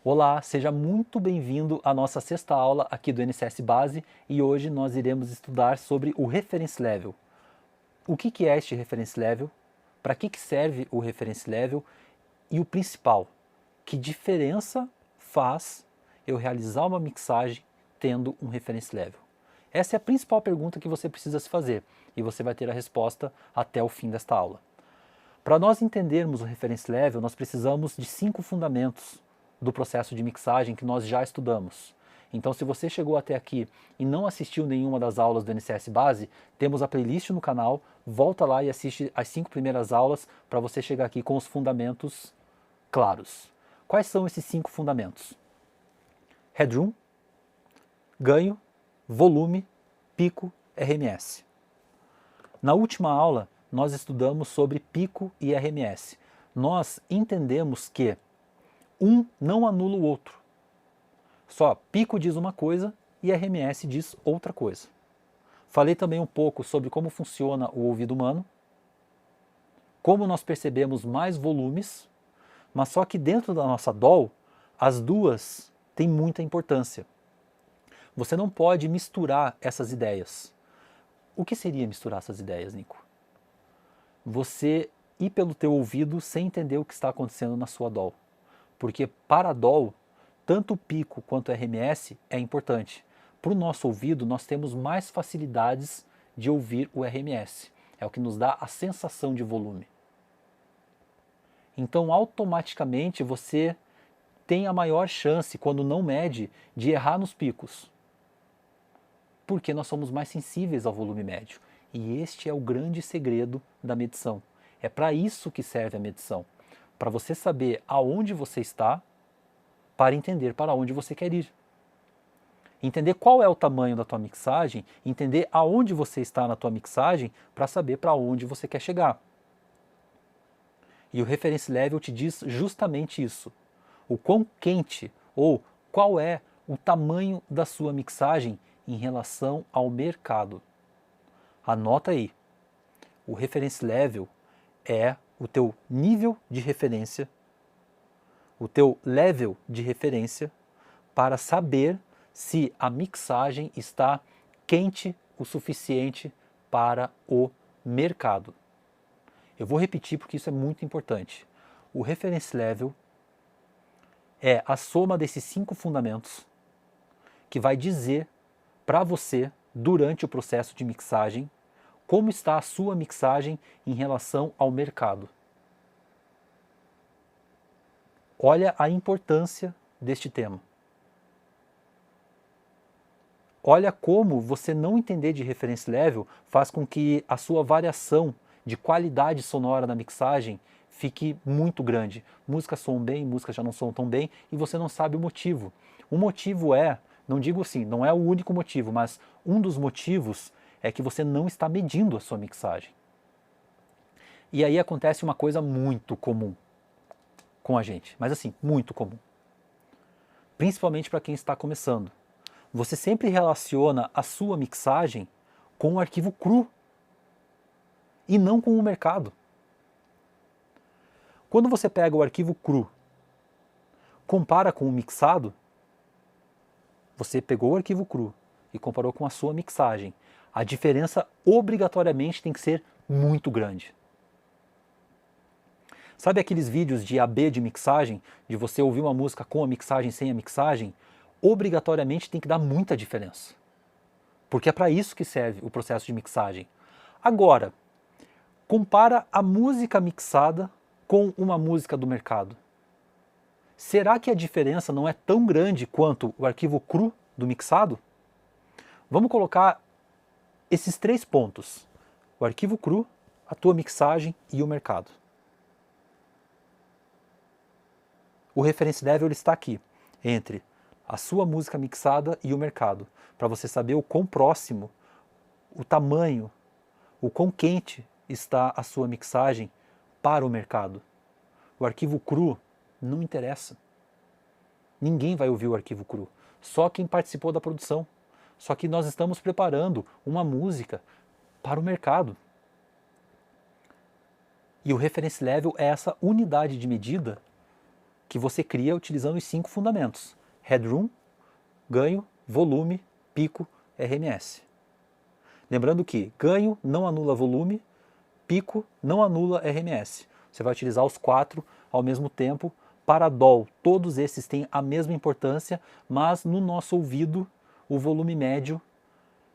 Olá, seja muito bem-vindo à nossa sexta aula aqui do NCS Base e hoje nós iremos estudar sobre o Reference Level. O que é este Reference Level? Para que serve o Reference Level? E o principal, que diferença faz eu realizar uma mixagem tendo um Reference Level? Essa é a principal pergunta que você precisa se fazer e você vai ter a resposta até o fim desta aula. Para nós entendermos o Reference Level, nós precisamos de 5 fundamentos do processo de mixagem que nós já estudamos. Então, se você chegou até aqui e não assistiu nenhuma das aulas do NCS Base, temos a playlist no canal, volta lá e assiste as 5 primeiras aulas para você chegar aqui com os fundamentos claros. Quais são esses 5 fundamentos? Headroom, ganho, volume, pico, RMS. Na última aula, nós estudamos sobre pico e RMS. Nós entendemos que um não anula o outro. Só pico diz uma coisa e RMS diz outra coisa. Falei também um pouco sobre como funciona o ouvido humano, como nós percebemos mais volumes, mas só que dentro da nossa DAW, as duas têm muita importância. Você não pode misturar essas ideias. O que seria misturar essas ideias, Nico? Você ir pelo teu ouvido sem entender o que está acontecendo na sua DAW. Porque para a DAW, tanto o pico quanto o RMS é importante. Para o nosso ouvido, nós temos mais facilidades de ouvir o RMS. É o que nos dá a sensação de volume. Então, automaticamente, você tem a maior chance, quando não mede, de errar nos picos. Porque nós somos mais sensíveis ao volume médio. E este é o grande segredo da medição. É para isso que serve a medição. Para você saber aonde você está, para entender para onde você quer ir. Entender qual é o tamanho da tua mixagem, entender aonde você está na tua mixagem, para saber para onde você quer chegar. E o Reference Level te diz justamente isso. O quão quente ou qual é o tamanho da sua mixagem em relação ao mercado. Anota aí. O Reference Level é o teu nível de referência, o teu level de referência para saber se a mixagem está quente o suficiente para o mercado. Eu vou repetir porque isso é muito importante. O Reference Level é a soma desses 5 fundamentos que vai dizer para você, durante o processo de mixagem, como está a sua mixagem em relação ao mercado. Olha a importância deste tema. Olha como você não entender de Reference Level faz com que a sua variação de qualidade sonora na mixagem fique muito grande. Músicas soam bem, músicas já não soam tão bem e você não sabe o motivo. O motivo é, não digo assim, não é o único motivo, mas um dos motivos é que você não está medindo a sua mixagem. E aí acontece uma coisa muito comum com a gente, mas assim, muito comum. Principalmente para quem está começando. Você sempre relaciona a sua mixagem com o arquivo cru e não com o mercado. Quando você pega o arquivo cru, compara com o mixado, você pegou o arquivo cru e comparou com a sua mixagem. A diferença obrigatoriamente tem que ser muito grande. Sabe aqueles vídeos de AB de mixagem, de você ouvir uma música com a mixagem, sem a mixagem? Obrigatoriamente tem que dar muita diferença. Porque é para isso que serve o processo de mixagem. Agora, compara a música mixada com uma música do mercado. Será que a diferença não é tão grande quanto o arquivo cru do mixado? Vamos colocar esses 3 pontos. O arquivo cru, a tua mixagem e o mercado. O Reference Level está aqui, entre a sua música mixada e o mercado, para você saber o quão próximo, o tamanho, o quão quente está a sua mixagem para o mercado. O arquivo cru não interessa. Ninguém vai ouvir o arquivo cru, só quem participou da produção. Só que nós estamos preparando uma música para o mercado. E o Reference Level é essa unidade de medida que você cria utilizando os 5 fundamentos: headroom, ganho, volume, pico, RMS. Lembrando que ganho não anula volume, pico não anula RMS. Você vai utilizar os 4 ao mesmo tempo. Para DOL, todos esses têm a mesma importância, mas no nosso ouvido, o volume médio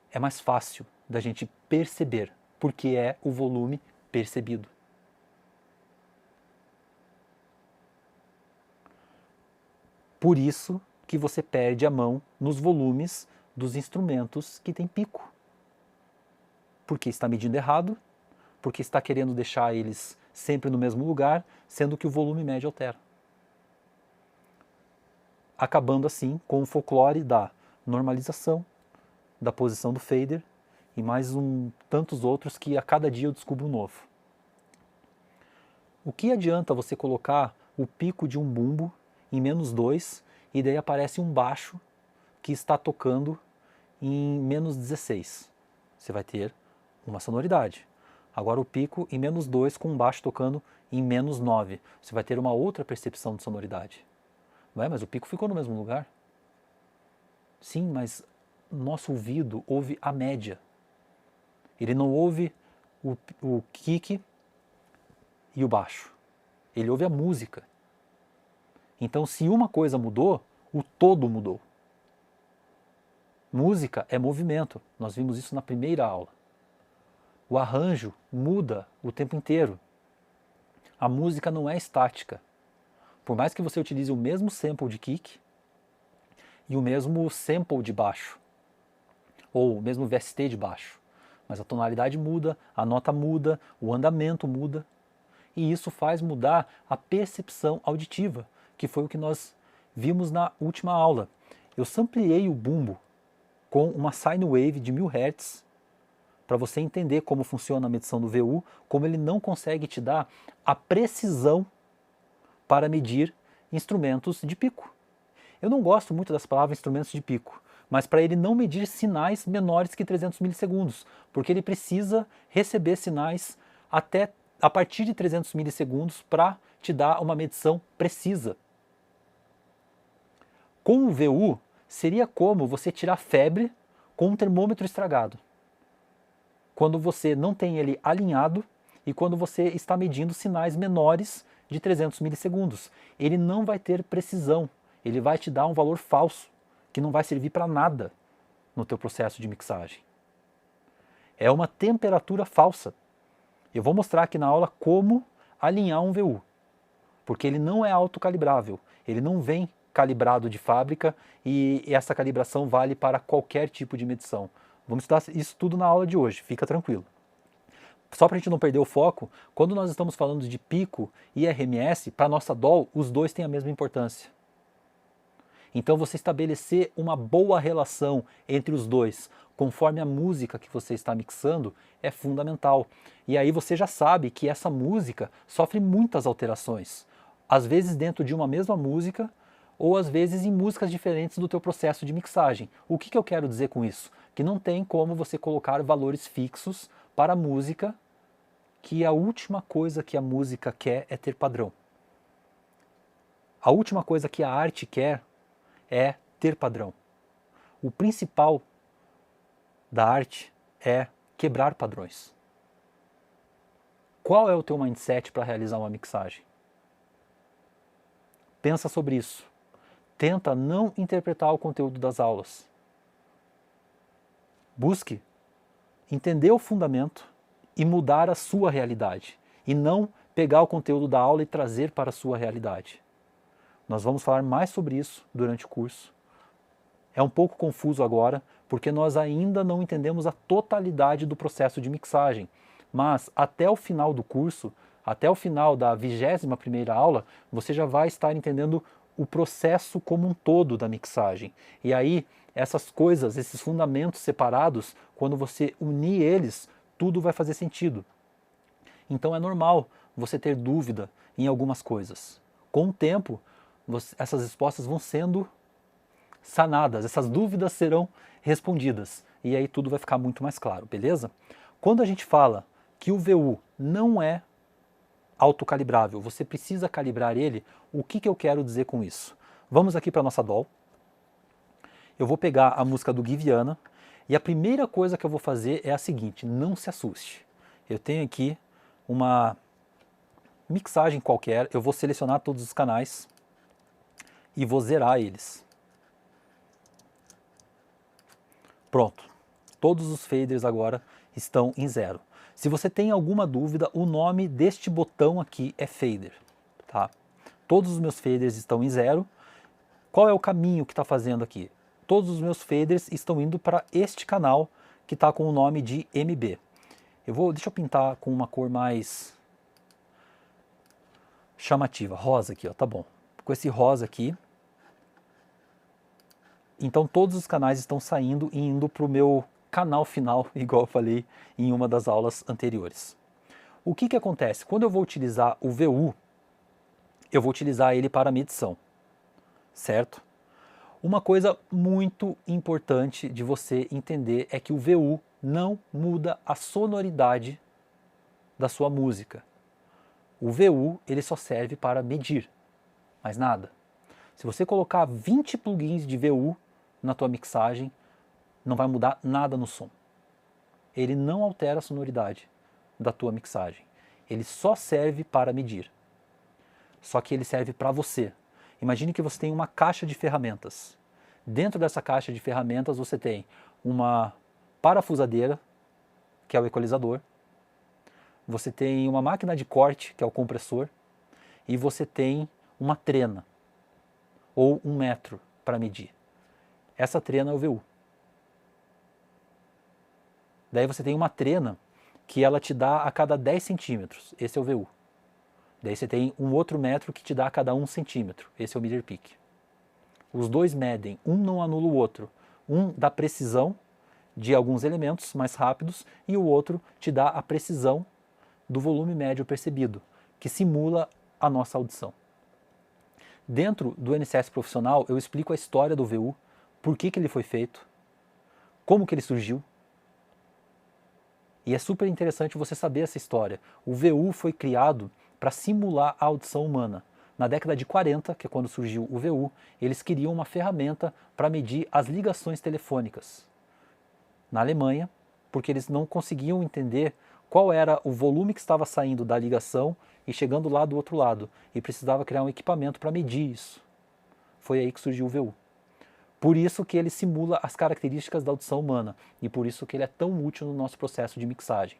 é mais fácil da gente perceber, porque é o volume percebido. Por isso que você perde a mão nos volumes dos instrumentos que tem pico. Porque está medindo errado, porque está querendo deixar eles sempre no mesmo lugar, sendo que o volume médio altera. Acabando assim com o folclore da normalização, da posição do fader e mais tantos outros que a cada dia eu descubro um novo. O que adianta você colocar o pico de um bumbo em -2 e daí aparece um baixo que está tocando em -16? Você vai ter uma sonoridade. Agora o pico em -2 com um baixo tocando em -9. Você vai ter uma outra percepção de sonoridade. Não é? Mas o pico ficou no mesmo lugar. Sim, mas nosso ouvido ouve a média. Ele não ouve o kick e o baixo. Ele ouve a música. Então, se uma coisa mudou, o todo mudou. Música é movimento. Nós vimos isso na primeira aula. O arranjo muda o tempo inteiro. A música não é estática. Por mais que você utilize o mesmo sample de kick e o mesmo sample de baixo, ou o mesmo VST de baixo, mas a tonalidade muda, a nota muda, o andamento muda, e isso faz mudar a percepção auditiva, que foi o que nós vimos na última aula. Eu sampleei o bumbo com uma sine wave de 1000 Hz para você entender como funciona a medição do VU, como ele não consegue te dar a precisão para medir instrumentos de pico. Eu não gosto muito das palavras instrumentos de pico, mas para ele não medir sinais menores que 300 milissegundos, porque ele precisa receber sinais até a partir de 300 milissegundos para te dar uma medição precisa. Com o VU, seria como você tirar febre com um termômetro estragado. Quando você não tem ele alinhado e quando você está medindo sinais menores de 300 milissegundos. Ele não vai ter precisão, ele vai te dar um valor falso, que não vai servir para nada no teu processo de mixagem. É uma temperatura falsa. Eu vou mostrar aqui na aula como alinhar um VU, porque ele não é autocalibrável, ele não vem calibrado de fábrica e essa calibração vale para qualquer tipo de medição. Vamos estudar isso tudo na aula de hoje, fica tranquilo. Só para a gente não perder o foco, quando nós estamos falando de pico e RMS, para a nossa DOL, os dois têm a mesma importância. Então você estabelecer uma boa relação entre os dois, conforme a música que você está mixando, é fundamental. E aí você já sabe que essa música sofre muitas alterações. Às vezes dentro de uma mesma música, ou às vezes em músicas diferentes do teu processo de mixagem. O que eu quero dizer com isso? Que não tem como você colocar valores fixos para a música, que a última coisa que a música quer é ter padrão. A última coisa que a arte quer é ter padrão. O principal da arte é quebrar padrões. Qual é o teu mindset para realizar uma mixagem? Pensa sobre isso. Tenta não interpretar o conteúdo das aulas. Busque entender o fundamento e mudar a sua realidade, e não pegar o conteúdo da aula e trazer para a sua realidade. Nós vamos falar mais sobre isso durante o curso. É um pouco confuso agora, porque nós ainda não entendemos a totalidade do processo de mixagem, mas até o final do curso, até o final da 21ª aula, você já vai estar entendendo o processo como um todo da mixagem. E aí, essas coisas, esses fundamentos separados, quando você unir eles, tudo vai fazer sentido. Então é normal você ter dúvida em algumas coisas. Com o tempo, essas respostas vão sendo sanadas, essas dúvidas serão respondidas. E aí tudo vai ficar muito mais claro, beleza? Quando a gente fala que o VU não é autocalibrável, você precisa calibrar ele. O que eu quero dizer com isso? Vamos aqui para a nossa DAW. Eu vou pegar a música do Gui Viana e a primeira coisa que eu vou fazer é a seguinte, não se assuste. Eu tenho aqui uma mixagem qualquer, eu vou selecionar todos os canais e vou zerar eles. Pronto, todos os faders agora estão em zero. Se você tem alguma dúvida, o nome deste botão aqui é fader, tá? Todos os meus faders estão em zero. Qual é o caminho que está fazendo aqui? Todos os meus faders estão indo para este canal que está com o nome de MB. Deixa eu pintar com uma cor mais chamativa, rosa aqui, ó, tá bom. Com esse rosa aqui. Então todos os canais estão saindo e indo para o meu canal final, igual eu falei em uma das aulas anteriores. O que acontece? Quando eu vou utilizar o VU, eu vou utilizar ele para medição, certo? Uma coisa muito importante de você entender é que o VU não muda a sonoridade da sua música. O VU ele só serve para medir, mais nada. Se você colocar 20 plugins de VU na tua mixagem, não vai mudar nada no som. Ele não altera a sonoridade da tua mixagem. Ele só serve para medir. Só que ele serve para você. Imagine que você tem uma caixa de ferramentas. Dentro dessa caixa de ferramentas você tem uma parafusadeira, que é o equalizador. Você tem uma máquina de corte, que é o compressor. E você tem uma trena, ou um metro, para medir. Essa trena é o VU. Daí você tem uma trena que ela te dá a cada 10 centímetros. Esse é o VU. Daí você tem um outro metro que te dá a cada 1 centímetro. Esse é o meter peak. Os dois medem, um não anula o outro. Um dá precisão de alguns elementos mais rápidos e o outro te dá a precisão do volume médio percebido, que simula a nossa audição. Dentro do NCS Profissional eu explico a história do VU, por que ele foi feito, como que ele surgiu. E é super interessante você saber essa história. O VU foi criado para simular a audição humana. Na década de 40, que é quando surgiu o VU, eles queriam uma ferramenta para medir as ligações telefônicas na Alemanha, porque eles não conseguiam entender qual era o volume que estava saindo da ligação e chegando lá do outro lado, e precisava criar um equipamento para medir isso. Foi aí que surgiu o VU. Por isso que ele simula as características da audição humana, e por isso que ele é tão útil no nosso processo de mixagem.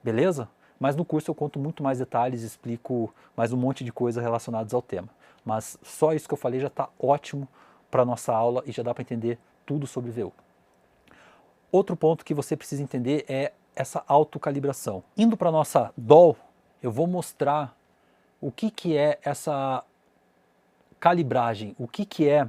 Beleza? Mas no curso eu conto muito mais detalhes, explico mais um monte de coisa relacionadas ao tema. Mas só isso que eu falei já está ótimo para a nossa aula e já dá para entender tudo sobre VU. Outro ponto que você precisa entender é essa autocalibração. Indo para a nossa DAW, eu vou mostrar o que é essa calibragem, o que é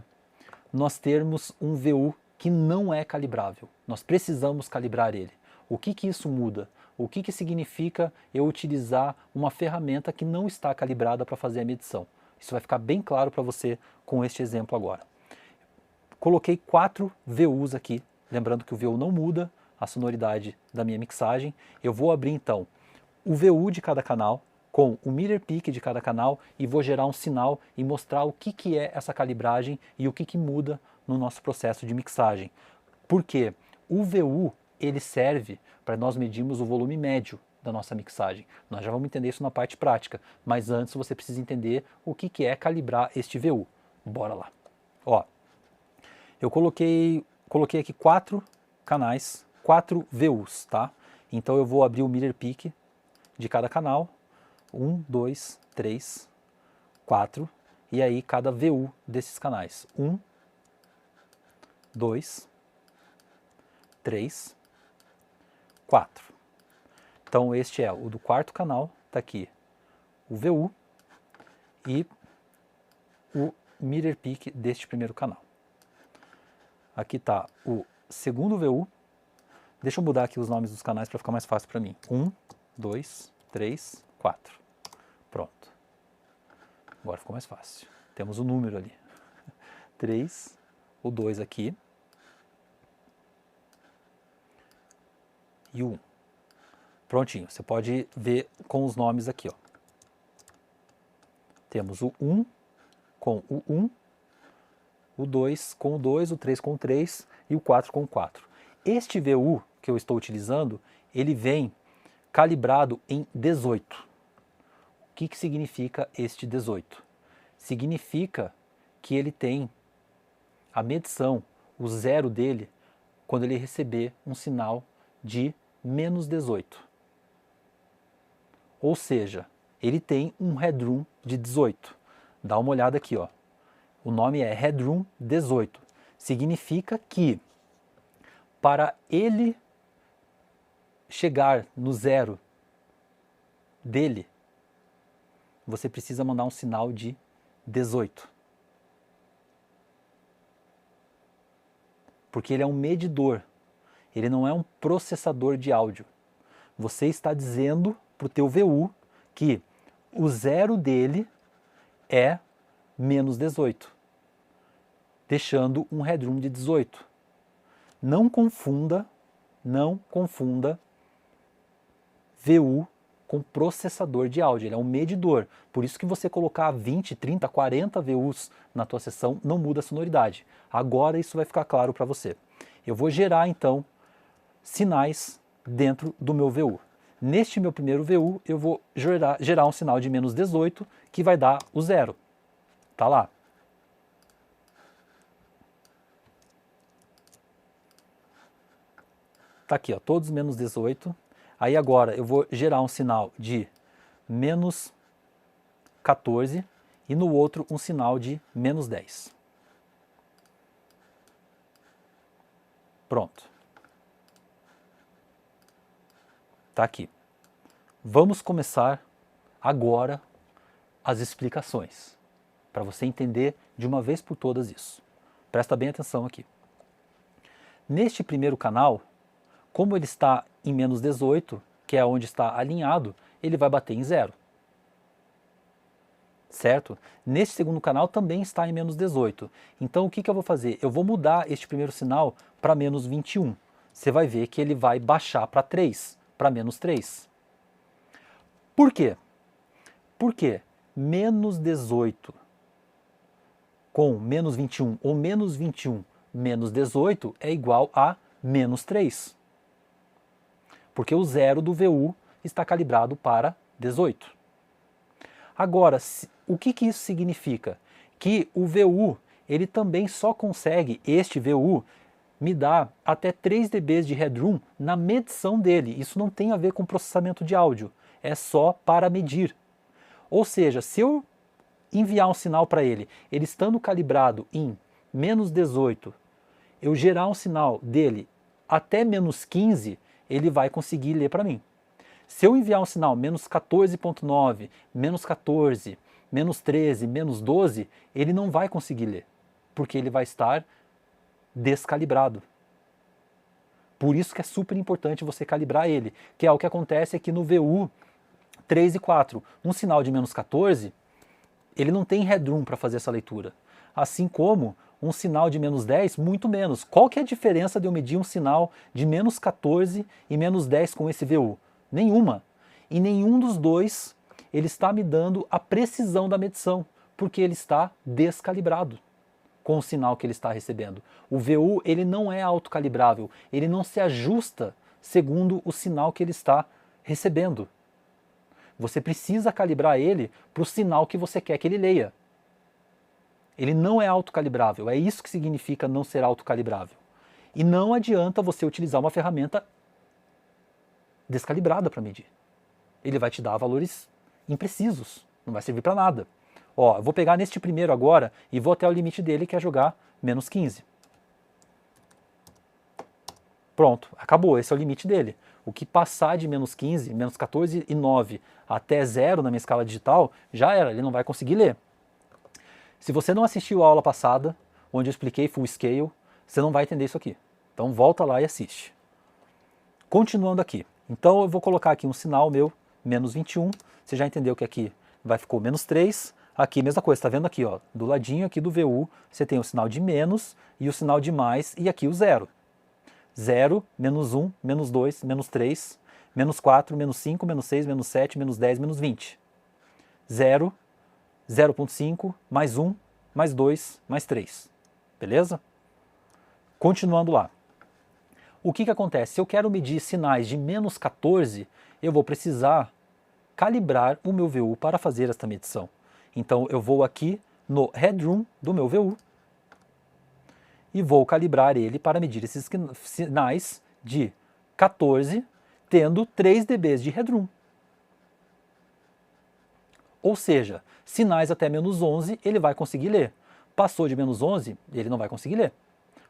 nós termos um VU que não é calibrável. Nós precisamos calibrar ele. O que isso muda? O que significa eu utilizar uma ferramenta que não está calibrada para fazer a medição? Isso vai ficar bem claro para você com este exemplo agora. Coloquei 4 VUs aqui, lembrando que o VU não muda a sonoridade da minha mixagem. Eu vou abrir então o VU de cada canal, com o meter peak de cada canal, e vou gerar um sinal e mostrar o que é essa calibragem e o que muda no nosso processo de mixagem. Por quê? O VU ele serve para nós medirmos o volume médio da nossa mixagem. Nós já vamos entender isso na parte prática, mas antes você precisa entender o que é calibrar este VU. Bora lá. Ó, eu coloquei aqui 4 canais, 4 VUs, tá? Então eu vou abrir o meter peak de cada canal, 1, 2, 3, 4, e aí cada VU desses canais, 1, 2, 3, 4. Então este é o do quarto canal, está aqui o VU e o meter peak deste primeiro canal. Aqui está o segundo VU. Deixa eu mudar aqui os nomes dos canais para ficar mais fácil para mim. 1, 2, 3, 4. Pronto. Agora ficou mais fácil. Temos o número ali. 3, o 2 aqui. E o 1. Prontinho, você pode ver com os nomes aqui, ó. Temos o 1 com o 1, o 2 com o 2, o 3 com o 3 e o 4 com o 4. Este VU que eu estou utilizando, ele vem calibrado em 18. O que significa este 18? Significa que ele tem a medição, o zero dele, quando ele receber um sinal de menos 18. Ou seja, ele tem um headroom de 18. Dá uma olhada aqui, ó. O nome é headroom 18. Significa que para ele chegar no zero dele, você precisa mandar um sinal de 18. Porque ele é um medidor, ele não é um processador de áudio. Você está dizendo para o teu VU que o zero dele é menos 18, deixando um headroom de 18. Não confunda VU com processador de áudio, ele é um medidor. Por isso que você colocar 20, 30, 40 VUs na tua sessão não muda a sonoridade. Agora isso vai ficar claro para você. Eu vou gerar então sinais dentro do meu VU. Neste meu primeiro VU eu vou gerar um sinal de menos 18 que vai dar o zero. Tá lá. Tá aqui, ó, todos menos 18. Aí agora eu vou gerar um sinal de menos 14 e no outro um sinal de menos 10. Pronto. Tá aqui. Vamos começar agora as explicações, para você entender de uma vez por todas isso. Presta bem atenção aqui. Neste primeiro canal, como ele está em menos 18, que é onde está alinhado, ele vai bater em zero. Certo? Neste segundo canal também está em menos 18. Então o que eu vou fazer? Eu vou mudar este primeiro sinal para menos 21. Você vai ver que ele vai baixar para 3, para menos 3. Por quê? Porque menos 18 com menos 21 ou menos 21 menos 18 é igual a menos 3. Porque o zero do VU está calibrado para 18. Agora, o que isso significa? Que o VU, ele também só consegue, este VU, me dar até 3 dB de headroom na medição dele. Isso não tem a ver com processamento de áudio, é só para medir. Ou seja, se eu enviar um sinal para ele, ele estando calibrado em menos 18, eu gerar um sinal dele até menos 15, ele vai conseguir ler para mim. Se eu enviar um sinal menos 14.9, menos 14, menos 13, menos 12, ele não vai conseguir ler, porque ele vai estar descalibrado. Por isso que é super importante você calibrar ele, que é o que acontece aqui no VU 3 e 4. Um sinal de menos 14, ele não tem headroom para fazer essa leitura. Assim como um sinal de menos 10, muito menos. Qual que é a diferença de eu medir um sinal de menos 14 e menos 10 com esse VU? Nenhuma. E nenhum dos dois ele está me dando a precisão da medição, porque ele está descalibrado com o sinal que ele está recebendo. O VU ele não é autocalibrável, ele não se ajusta segundo o sinal que ele está recebendo. Você precisa calibrar ele para o sinal que você quer que ele leia. Ele não é autocalibrável, é isso que significa não ser autocalibrável. E não adianta você utilizar uma ferramenta descalibrada para medir. Ele vai te dar valores imprecisos, não vai servir para nada. Ó, eu vou pegar neste primeiro agora e vou até o limite dele, que é jogar menos 15. Pronto, acabou, esse é o limite dele. O que passar de menos 15, menos 14 e 9 até 0 na minha escala digital, já era, ele não vai conseguir ler. Se você não assistiu a aula passada, onde eu expliquei full scale, você não vai entender isso aqui. Então volta lá e assiste. Continuando aqui. Então eu vou colocar aqui um sinal meu, menos 21. Você já entendeu que aqui ficou menos 3. Aqui, mesma coisa, está vendo aqui, ó, do ladinho aqui do VU, você tem o sinal de menos e o sinal de mais, e aqui o zero. 0, menos 1, menos 2, menos 3. menos 4, menos 5, menos 6, menos 7, menos 10, menos 20. 0, 0,5, mais 1, mais 2, mais 3. Beleza? Continuando lá. O que acontece? Se eu quero medir sinais de menos 14, eu vou precisar calibrar o meu VU para fazer esta medição. Então eu vou aqui no headroom do meu VU e vou calibrar ele para medir esses sinais de 14, tendo 3 dB de headroom. Ou seja, sinais até menos 11 ele vai conseguir ler. Passou de menos 11, ele não vai conseguir ler,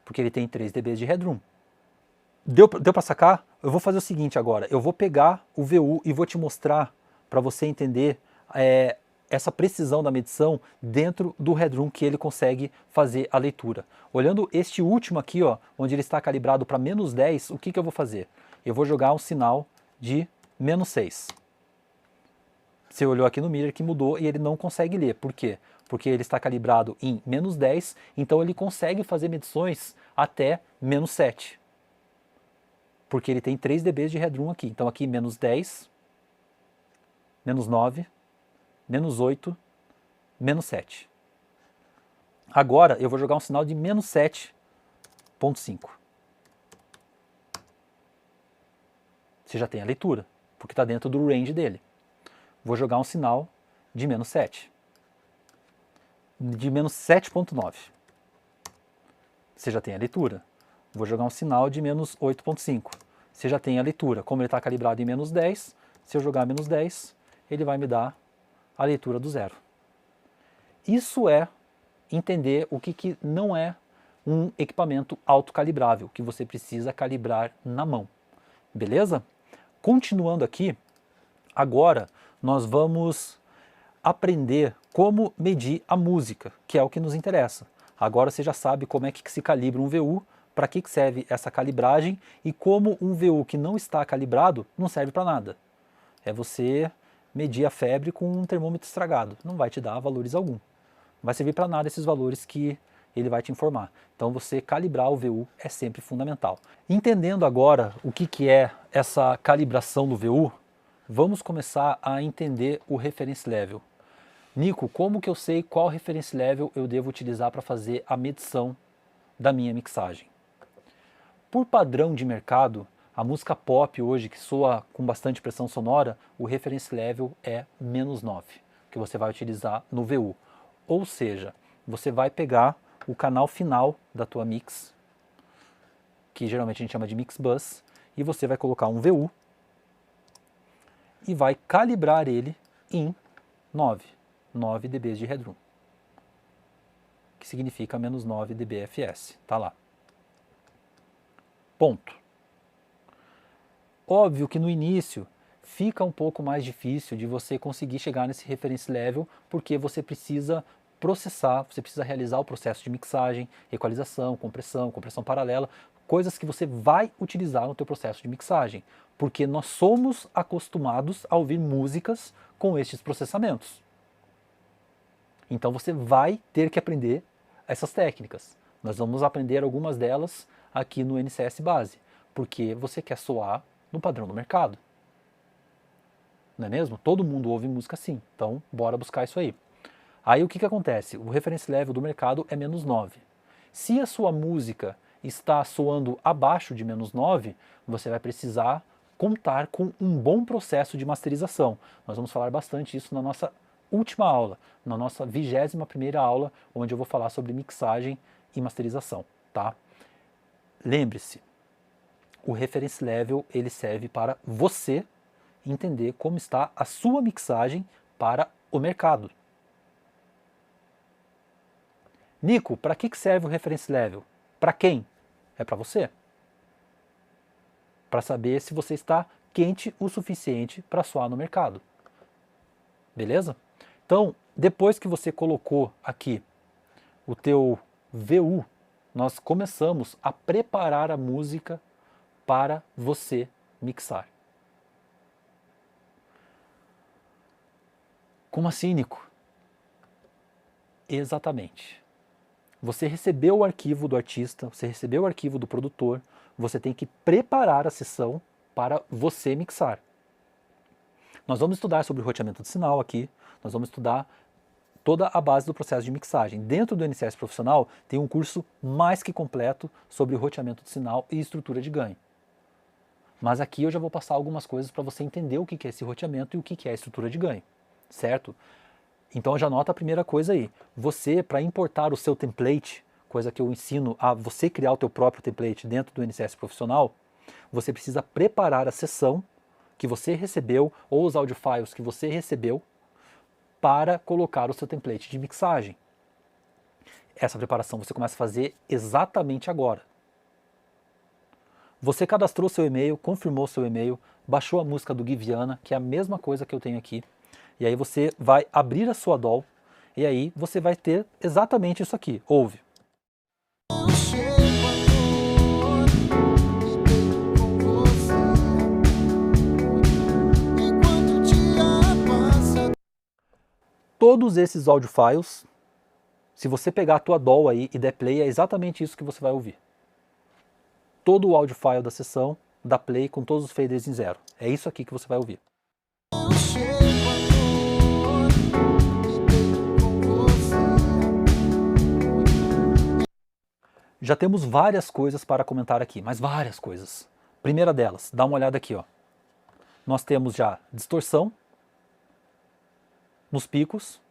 porque ele tem 3 dB de headroom. Deu para sacar? Eu vou fazer o seguinte agora, eu vou pegar o VU e vou te mostrar para você entender essa precisão da medição dentro do headroom que ele consegue fazer a leitura. Olhando este último aqui, ó, onde ele está calibrado para menos 10, o que eu vou fazer? Eu vou jogar um sinal de menos 6. Você olhou aqui no mirror que mudou e ele não consegue ler. Por quê? Porque ele está calibrado em menos 10, então ele consegue fazer medições até menos 7. Porque ele tem 3 dB de headroom aqui. Então aqui menos 10, menos 9, menos 8, menos 7. Agora eu vou jogar um sinal de menos 7,5. Você já tem a leitura, porque está dentro do range dele. Vou jogar um sinal de menos 7. De menos 7,9. Você já tem a leitura. Vou jogar um sinal de menos 8,5. Você já tem a leitura. Como ele está calibrado em menos 10, se eu jogar menos 10, ele vai me dar a leitura do zero. Isso é entender o que não é um equipamento autocalibrável, que você precisa calibrar na mão. Beleza? Continuando aqui, agora nós vamos aprender como medir a música, que é o que nos interessa. Agora você já sabe como é que se calibra um VU, para que serve essa calibragem e como um VU que não está calibrado não serve para nada. É você medir a febre com um termômetro estragado, não vai te dar valores algum. Não vai servir para nada esses valores que ele vai te informar. Então você calibrar o VU é sempre fundamental. Entendendo agora o que é essa calibração do VU, vamos começar a entender o reference level. Nico, como que eu sei qual reference level eu devo utilizar para fazer a medição da minha mixagem? Por padrão de mercado, a música pop hoje, que soa com bastante pressão sonora, o reference level é menos 9, que você vai utilizar no VU. Ou seja, você vai pegar o canal final da tua mix, que geralmente a gente chama de mix bus, e você vai colocar um VU e vai calibrar ele em 9 dB de headroom, que significa menos 9 dBFS, tá lá. Ponto. Óbvio que no início fica um pouco mais difícil de você conseguir chegar nesse reference level, porque você precisa processar, você precisa realizar o processo de mixagem, equalização, compressão paralela, coisas que você vai utilizar no teu processo de mixagem, porque nós somos acostumados a ouvir músicas com estes processamentos. Então você vai ter que aprender essas técnicas. Nós vamos aprender algumas delas aqui no NCS Base, porque você quer soar no padrão do mercado. Não é mesmo? Todo mundo ouve música assim, então bora buscar isso aí. Aí o que acontece? O reference level do mercado é menos 9. Se a sua música está soando abaixo de menos 9, você vai precisar contar com um bom processo de masterização. Nós vamos falar bastante isso na nossa última aula, na nossa 21ª aula, onde eu vou falar sobre mixagem e masterização, tá? Lembre-se, o reference level ele serve para você entender como está a sua mixagem para o mercado. Nico, para que serve o reference level? Para quem? É para você. Para saber se você está quente o suficiente para soar no mercado. Beleza? Então, depois que você colocou aqui o teu VU, nós começamos a preparar a música para você mixar. Como assim, Nico? Exatamente. Você recebeu o arquivo do artista, você recebeu o arquivo do produtor, você tem que preparar a sessão para você mixar. Nós vamos estudar sobre o roteamento de sinal aqui, nós vamos estudar toda a base do processo de mixagem. Dentro do NCS Profissional tem um curso mais que completo sobre roteamento de sinal e estrutura de ganho. Mas aqui eu já vou passar algumas coisas para você entender o que é esse roteamento e o que é a estrutura de ganho, certo? Então já anota a primeira coisa aí. Você, para importar o seu template, coisa que eu ensino a você criar o teu próprio template dentro do NCS Profissional, você precisa preparar a sessão que você recebeu ou os audio files que você recebeu para colocar o seu template de mixagem. Essa preparação você começa a fazer exatamente agora. Você cadastrou seu e-mail, confirmou seu e-mail, baixou a música do Gui Viana, que é a mesma coisa que eu tenho aqui, e aí você vai abrir a sua DAW, e aí você vai ter exatamente isso aqui, ouve. Todos esses audio files, se você pegar a tua DAW aí e der play, é exatamente isso que você vai ouvir. Todo o audio file da sessão, dá play com todos os faders em zero. É isso aqui que você vai ouvir. Já temos várias coisas para comentar aqui, mas várias coisas. Primeira delas, dá uma olhada aqui, ó. Nós temos já distorção nos picos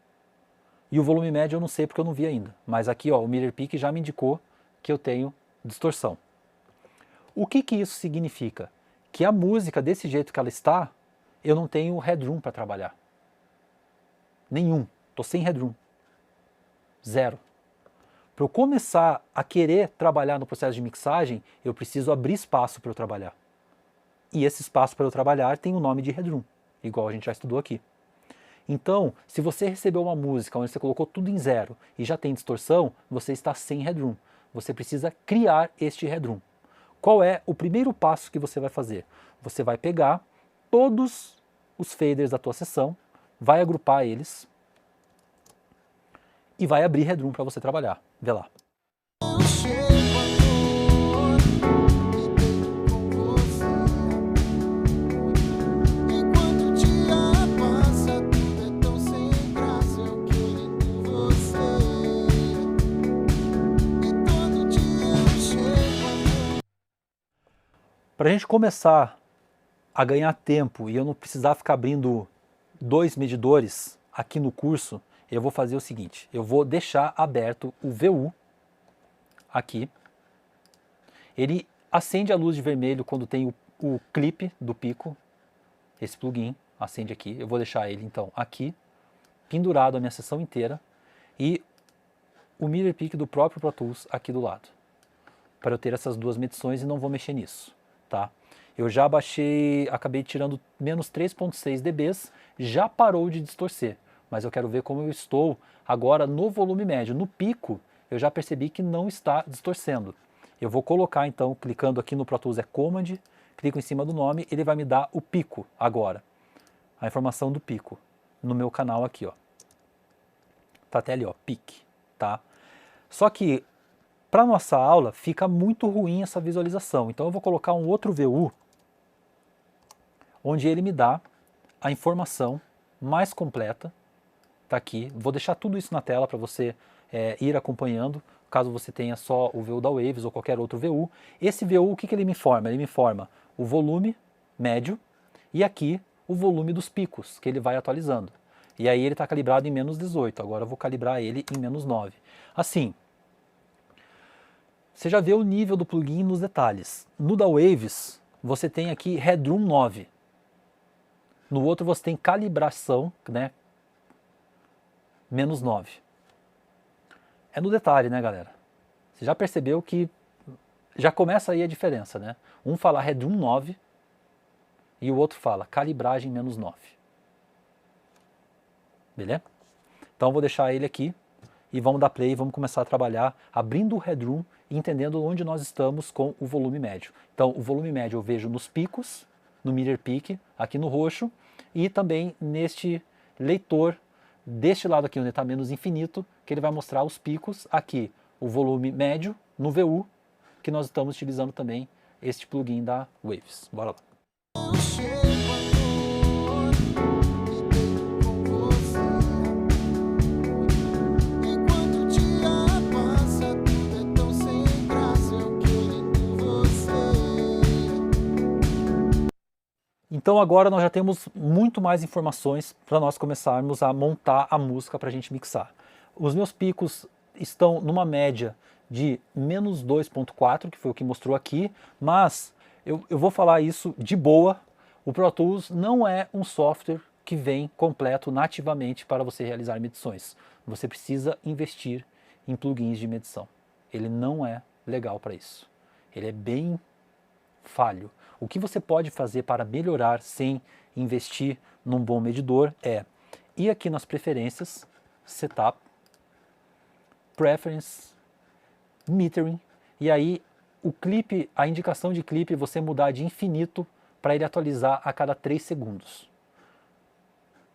e o volume médio eu não sei porque eu não vi ainda. Mas aqui, ó, o Mirror Peak já me indicou que eu tenho distorção. O que isso significa? Que a música, desse jeito que ela está, eu não tenho headroom para trabalhar. Nenhum. Estou sem headroom. Zero. Para eu começar a querer trabalhar no processo de mixagem, eu preciso abrir espaço para eu trabalhar. E esse espaço para eu trabalhar tem o nome de headroom, igual a gente já estudou aqui. Então, se você recebeu uma música onde você colocou tudo em zero e já tem distorção, você está sem headroom. Você precisa criar este headroom. Qual é o primeiro passo que você vai fazer? Você vai pegar todos os faders da tua sessão, vai agrupar eles e vai abrir headroom para você trabalhar. Vê lá. Para a gente começar a ganhar tempo e eu não precisar ficar abrindo 2 medidores aqui no curso, eu vou fazer o seguinte, eu vou deixar aberto o VU aqui, ele acende a luz de vermelho quando tem o clipe do pico, esse plugin acende aqui, eu vou deixar ele então aqui, pendurado a minha sessão inteira, e o Mirror Peak do próprio Pro Tools aqui do lado, para eu ter essas duas medições e não vou mexer nisso. Tá? Eu já baixei, acabei tirando menos 3.6 dB, já parou de distorcer, mas eu quero ver como eu estou agora no volume médio. No pico, eu já percebi que não está distorcendo. Eu vou colocar então, clicando aqui no Pro Tools é Command, clico em cima do nome, ele vai me dar o pico agora, a informação do pico, no meu canal aqui, ó. Tá até ali, ó, pique, tá? Só que para nossa aula fica muito ruim essa visualização, então eu vou colocar um outro VU, onde ele me dá a informação mais completa, tá aqui, vou deixar tudo isso na tela para você ir acompanhando, caso você tenha só o VU da Waves ou qualquer outro VU. Esse VU, o que ele me informa? Ele me informa o volume médio e aqui o volume dos picos, que ele vai atualizando. E aí ele está calibrado em menos 18, agora eu vou calibrar ele em menos 9. Assim, você já vê o nível do plugin nos detalhes. No da Waves, você tem aqui Headroom 9. No outro você tem calibração, né? Menos 9. É no detalhe, né, galera? Você já percebeu que já começa aí a diferença, né? Um fala Headroom 9 e o outro fala calibragem menos 9. Beleza? Então eu vou deixar ele aqui e vamos dar play e vamos começar a trabalhar abrindo o Headroom e entendendo onde nós estamos com o volume médio. Então o volume médio eu vejo nos picos, no Mirror Peak, aqui no roxo, e também neste leitor deste lado aqui onde está menos infinito, que ele vai mostrar os picos aqui, o volume médio no VU, que nós estamos utilizando também este plugin da Waves. Bora lá. Então agora nós já temos muito mais informações para nós começarmos a montar a música para a gente mixar. Os meus picos estão numa média de menos 2.4, que foi o que mostrou aqui, mas eu vou falar isso de boa. O Pro Tools não é um software que vem completo nativamente para você realizar medições. Você precisa investir em plugins de medição. Ele não é legal para isso. Ele é bem falho. O que você pode fazer para melhorar sem investir num bom medidor é ir aqui nas preferências, Setup, Preference, Metering, e aí o clipe, a indicação de clipe você mudar de infinito para ele atualizar a cada 3 segundos.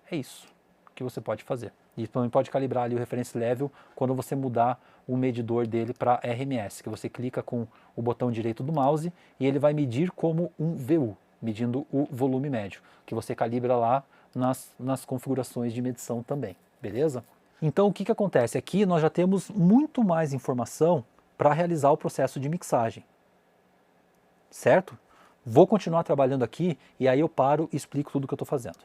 É isso que você pode fazer. E também pode calibrar ali o reference level quando você mudar o medidor dele para RMS, que você clica com o botão direito do mouse e ele vai medir como um VU, medindo o volume médio, que você calibra lá nas configurações de medição também, beleza? Então o que acontece? Aqui nós já temos muito mais informação para realizar o processo de mixagem, certo? Vou continuar trabalhando aqui e aí eu paro e explico tudo o que eu estou fazendo.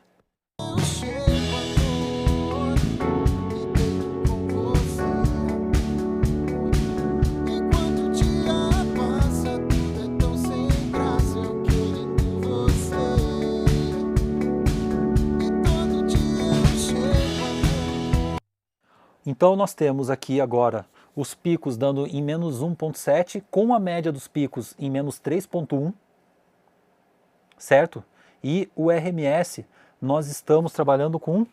Então nós temos aqui agora os picos dando em menos 1.7, com a média dos picos em menos 3.1, certo? E o RMS nós estamos trabalhando com...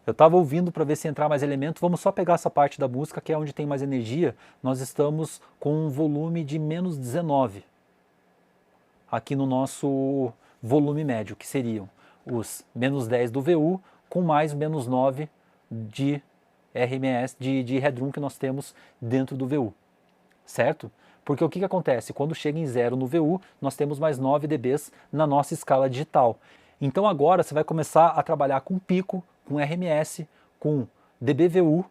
Eu estava ouvindo para ver se entrar mais elemento, vamos só pegar essa parte da música que é onde tem mais energia. Nós estamos com um volume de menos 19 aqui no nosso volume médio, que seriam os menos 10 do VU com mais menos 9 de RMS, de headroom que nós temos dentro do VU, certo? Porque o que acontece? Quando chega em 0 no VU, nós temos mais 9 dBs na nossa escala digital. Então agora você vai começar a trabalhar com pico, com RMS, com dBVU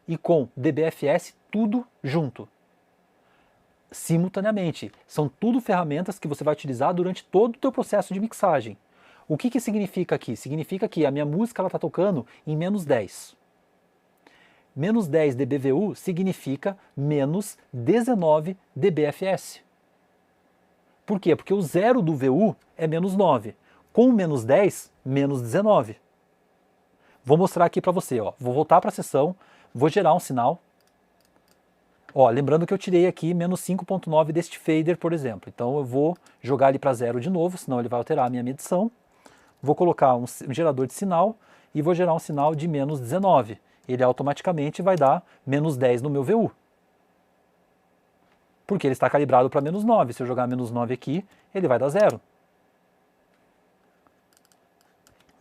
e com dBFS, tudo junto, simultaneamente. São tudo ferramentas que você vai utilizar durante todo o teu processo de mixagem. O que significa aqui? Significa que a minha música está tocando em menos 10. Menos 10 dBVU significa menos 19 dBFS. Por quê? Porque o zero do VU é menos 9. Com menos 10, menos 19. Vou mostrar aqui para você, ó. Vou voltar para a sessão, vou gerar um sinal. Ó, lembrando que eu tirei aqui menos 5.9 deste fader, por exemplo. Então eu vou jogar ele para 0 de novo, senão ele vai alterar a minha medição. Vou colocar um gerador de sinal e vou gerar um sinal de menos 19. Ele automaticamente vai dar menos 10 no meu VU. Porque ele está calibrado para menos 9. Se eu jogar menos 9 aqui, ele vai dar 0.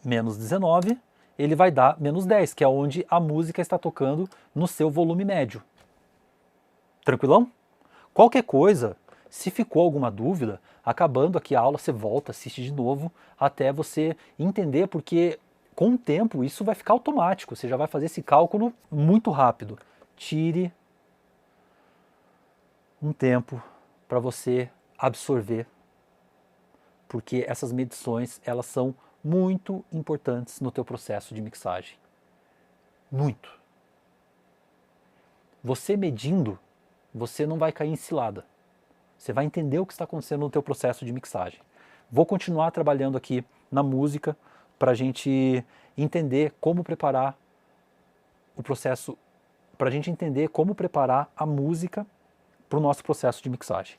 Menos 19, ele vai dar menos 10, que é onde a música está tocando no seu volume médio. Tranquilão? Qualquer coisa, se ficou alguma dúvida, acabando aqui a aula, você volta, assiste de novo, até você entender, porque com o tempo isso vai ficar automático, você já vai fazer esse cálculo muito rápido. Tire um tempo para você absorver, porque essas medições, elas são muito importantes no teu processo de mixagem. Muito. Você medindo, você não vai cair em cilada. Você vai entender o que está acontecendo no teu processo de mixagem. Vou continuar trabalhando aqui na música para a gente entender como preparar o processo, para a gente entender como preparar a música para o nosso processo de mixagem.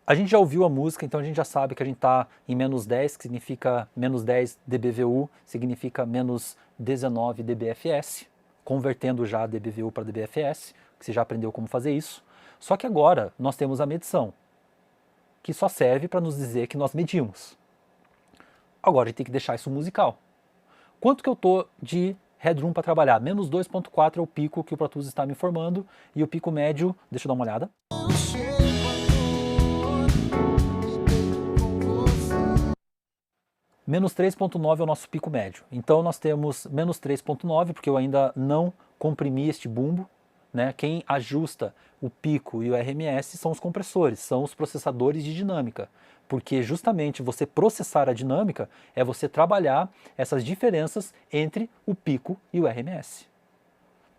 A gente já ouviu a música, então a gente já sabe que a gente está em menos 10, que significa menos 10 dBVU, significa menos 19 dBFS, convertendo já dBVU para dBFS, que você já aprendeu como fazer isso. Só que agora nós temos a medição, que só serve para nos dizer que nós medimos. Agora a gente tem que deixar isso musical. Quanto que eu estou de headroom para trabalhar? Menos 2.4 é o pico que o Pro Tools está me informando, e o pico médio, deixa eu dar uma olhada. Menos 3.9 é o nosso pico médio. Então nós temos menos 3.9, porque eu ainda não comprimi este bumbo, né? Quem ajusta o pico e o RMS são os compressores, são os processadores de dinâmica. Porque justamente você processar a dinâmica é você trabalhar essas diferenças entre o pico e o RMS.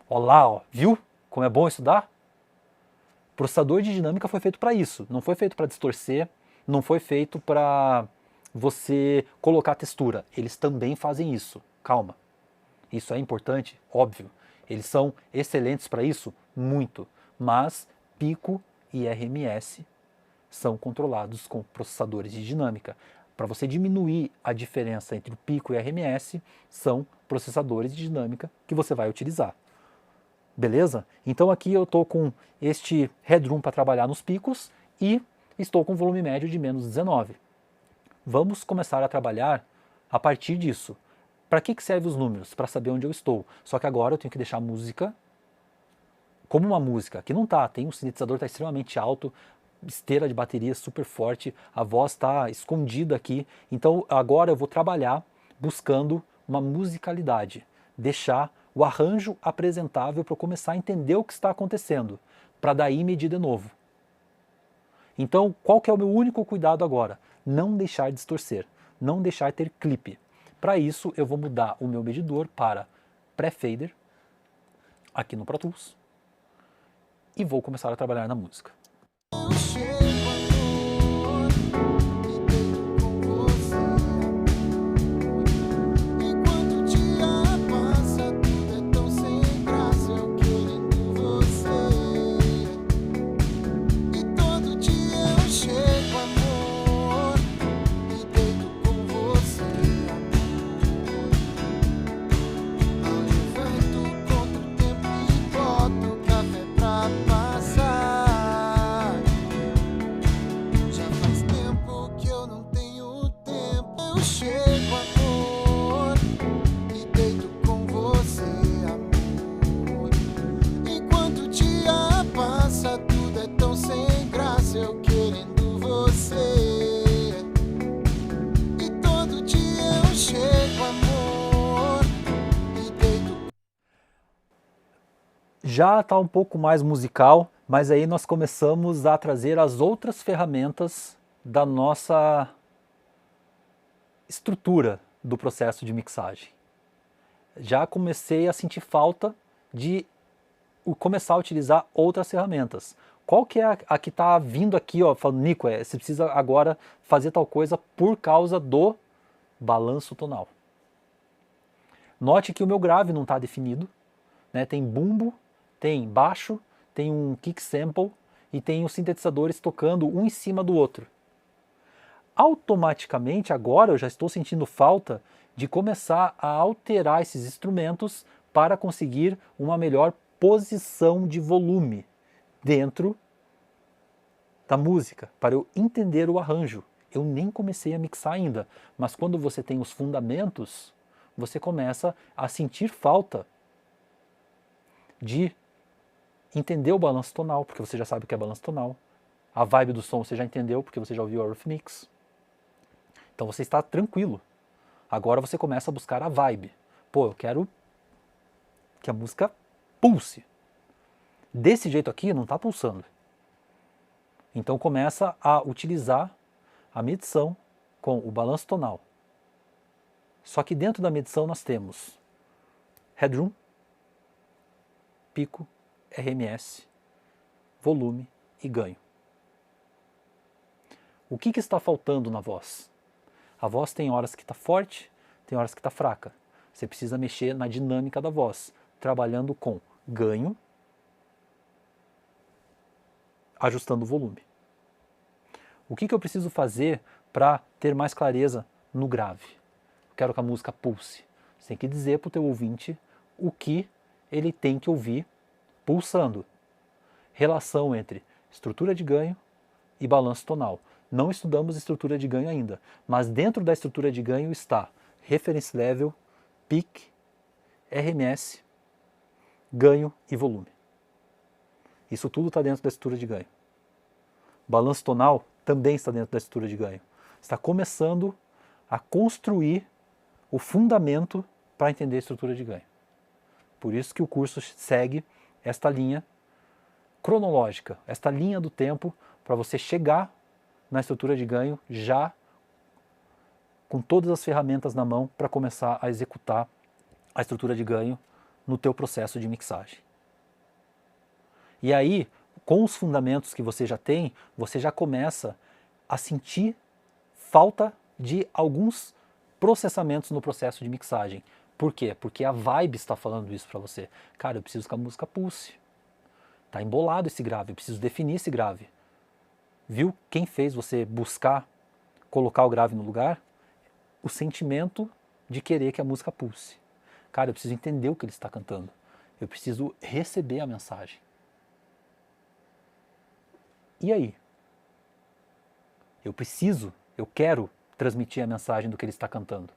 Olha lá, ó, viu como é bom estudar? O processador de dinâmica foi feito para isso, não foi feito para distorcer, não foi feito para você colocar textura. Eles também fazem isso. Calma. Isso é importante? Óbvio. Eles são excelentes para isso? Muito. Mas pico e RMS são controlados com processadores de dinâmica. Para você diminuir a diferença entre o pico e o RMS, são processadores de dinâmica que você vai utilizar. Beleza? Então aqui eu estou com este headroom para trabalhar nos picos e estou com volume médio de menos 19. Vamos começar a trabalhar a partir disso. Para que servem os números? Para saber onde eu estou. Só que agora eu tenho que deixar a música como uma música. Aqui não está, tem um sintetizador que está extremamente alto, esteira de bateria super forte, a voz está escondida aqui. Então agora eu vou trabalhar buscando uma musicalidade, deixar o arranjo apresentável para eu começar a entender o que está acontecendo, para daí medir de novo. Então qual que é o meu único cuidado agora? Não deixar distorcer, não deixar ter clipe. Para isso eu vou mudar o meu medidor para pré-fader, aqui no Pro Tools, e vou começar a trabalhar na música. Já está um pouco mais musical, mas aí nós começamos a trazer as outras ferramentas da nossa estrutura do processo de mixagem. Já comecei a sentir falta de começar a utilizar outras ferramentas. Qual que é a que está vindo aqui, ó, falando, Nico, você precisa agora fazer tal coisa por causa do balanço tonal. Note que o meu grave não está definido, né? Tem bumbo, tem baixo, tem um kick sample e tem os sintetizadores tocando um em cima do outro. Automaticamente agora eu já estou sentindo falta de começar a alterar esses instrumentos para conseguir uma melhor posição de volume dentro da música, para eu entender o arranjo. Eu nem comecei a mixar ainda, mas quando você tem os fundamentos, você começa a sentir falta de entender o balanço tonal, porque você já sabe o que é balanço tonal. A vibe do som você já entendeu, porque você já ouviu a Rough Mix. Então você está tranquilo. Agora você começa a buscar a vibe. Pô, eu quero que a música pulse. Desse jeito aqui não está pulsando. Então começa a utilizar a medição com o balanço tonal. Só que dentro da medição nós temos headroom, pico, RMS, volume e ganho. O que está faltando na voz? A voz tem horas que está forte, tem horas que está fraca. Você precisa mexer na dinâmica da voz, trabalhando com ganho, ajustando o volume. O que eu preciso fazer para ter mais clareza no grave? Eu quero que a música pulse. Você tem que dizer para o teu ouvinte o que ele tem que ouvir pulsando. Relação entre estrutura de ganho e balanço tonal. Não estudamos estrutura de ganho ainda, mas dentro da estrutura de ganho está reference level, peak, RMS, ganho e volume. Isso tudo está dentro da estrutura de ganho. Balanço tonal também está dentro da estrutura de ganho. Está começando a construir o fundamento para entender a estrutura de ganho. Por isso que o curso segue esta linha cronológica, esta linha do tempo para você chegar na estrutura de ganho já com todas as ferramentas na mão para começar a executar a estrutura de ganho no teu processo de mixagem. E aí, com os fundamentos que você já tem, você já começa a sentir falta de alguns processamentos no processo de mixagem. Por quê? Porque a vibe está falando isso para você. Cara, eu preciso que a música pulse. Tá embolado esse grave, eu preciso definir esse grave. Viu quem fez você buscar colocar o grave no lugar? O sentimento de querer que a música pulse. Cara, eu preciso entender o que ele está cantando. Eu preciso receber a mensagem. E aí? Eu quero transmitir a mensagem do que ele está cantando.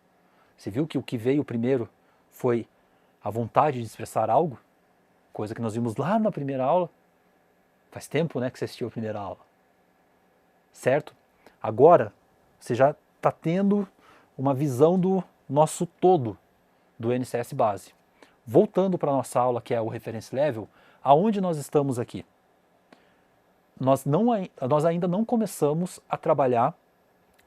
Você viu que o que veio primeiro foi a vontade de expressar algo? Coisa que nós vimos lá na primeira aula. Faz tempo, né, que você assistiu a primeira aula. Certo? Agora, você já está tendo uma visão do nosso todo do NCS base. Voltando para a nossa aula, que é o Reference Level, aonde nós estamos aqui? Nós ainda não começamos a trabalhar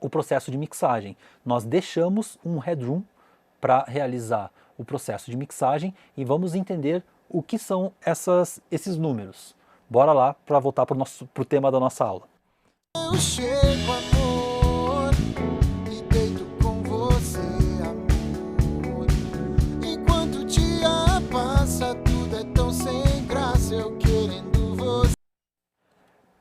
o processo de mixagem. Nós deixamos um headroom para realizar o processo de mixagem e vamos entender o que são esses números. Bora lá para voltar para o tema da nossa aula. Eu chego, amor, e deito com você, amor. Enquanto o dia passa, tudo é tão sem graça, eu querendo você.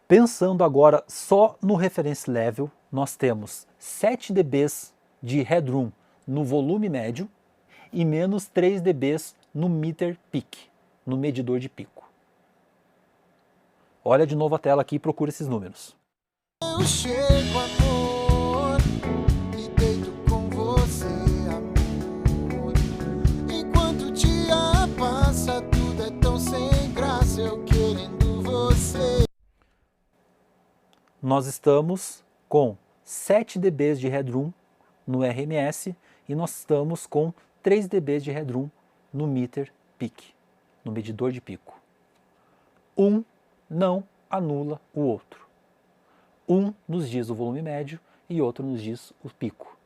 Pensando agora só no reference level, nós temos 7 dBs de headroom no volume médio e menos 3 dBs no meter peak, no medidor de pico. Olha de novo a tela aqui e procura esses números. Eu chego, amor, e deito com você, amor. Enquanto o dia passa, tudo é tão sem graça, eu querendo você. Nós estamos com 7 dBs de headroom no RMS e nós estamos com 3 dBs de headroom no meter peak, no medidor de pico. Um não anula o outro. Um nos diz o volume médio e outro nos diz o pico.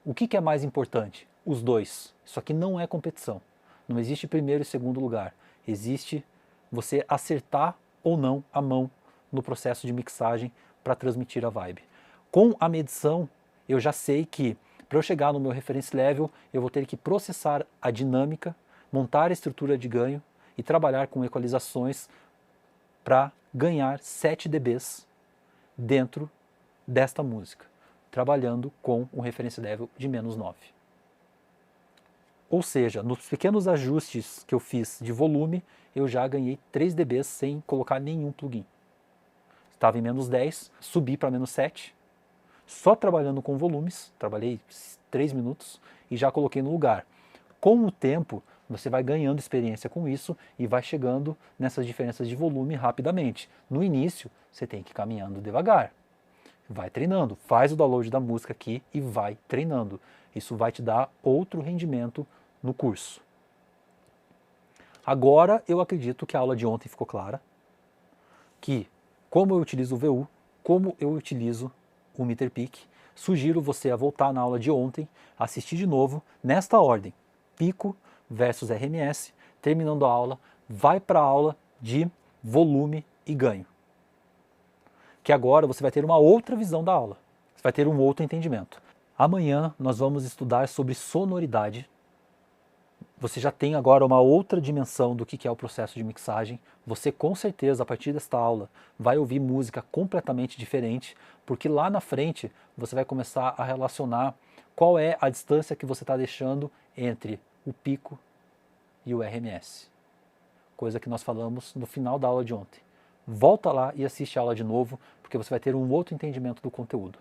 O que é mais importante? Os dois. Isso aqui não é competição. Não existe primeiro e segundo lugar. Existe você acertar ou não a mão no processo de mixagem para transmitir a vibe. Com a medição, eu já sei que para eu chegar no meu reference level, eu vou ter que processar a dinâmica, montar a estrutura de ganho e trabalhar com equalizações para ganhar 7 dBs dentro desta música, trabalhando com um reference level de menos 9. Ou seja, nos pequenos ajustes que eu fiz de volume, eu já ganhei 3 dBs sem colocar nenhum plugin. Estava em menos 10, subi para menos 7, só trabalhando com volumes, trabalhei 3 minutos e já coloquei no lugar. Com o tempo, você vai ganhando experiência com isso e vai chegando nessas diferenças de volume rapidamente. No início, você tem que ir caminhando devagar. Vai treinando, faz o download da música aqui e vai treinando. Isso vai te dar outro rendimento no curso. Agora eu acredito que a aula de ontem ficou clara, que como eu utilizo o VU, como eu utilizo o meter peak, sugiro você a voltar na aula de ontem, assistir de novo, nesta ordem, pico versus RMS, terminando a aula, vai para a aula de volume e ganho. Que agora você vai ter uma outra visão da aula, você vai ter um outro entendimento. Amanhã nós vamos estudar sobre sonoridade. Você já tem agora uma outra dimensão do que é o processo de mixagem. Você com certeza, a partir desta aula, vai ouvir música completamente diferente, porque lá na frente você vai começar a relacionar qual é a distância que você está deixando entre o pico e o RMS. Coisa que nós falamos no final da aula de ontem. volta lá e assiste a aula de novo, porque você vai ter um outro entendimento do conteúdo.